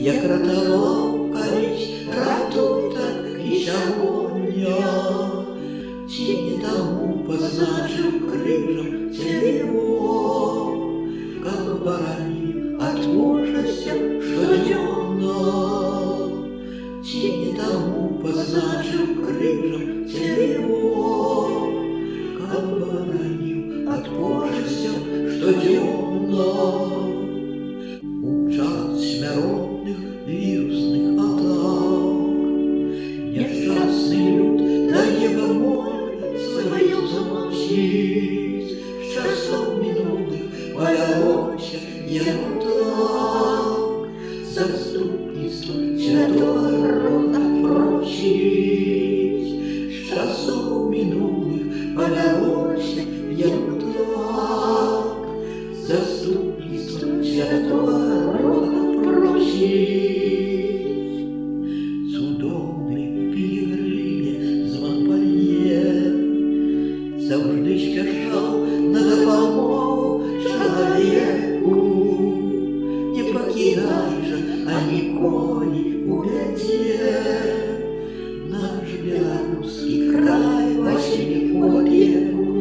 як ратував колись, ратуй так і сьогодні. Ці не тому позначив крижем цього, как баранів от ужаса щоденно. Ці не тому позначив крижем цього, как баранів от ужаса щоденно. У час смертных вирусных атак несчастный люд до неба молит свое заносить. С часов минулых полялося ему так заступництво святого рода просить. С часов минулых полялося ему так заступництво святого рода просить. Судовний пілігриме з Монпельє завжди спішав на допомогу чоловіку. Не покидай же, а ніколи у біді наш білоруський край во всім опеку.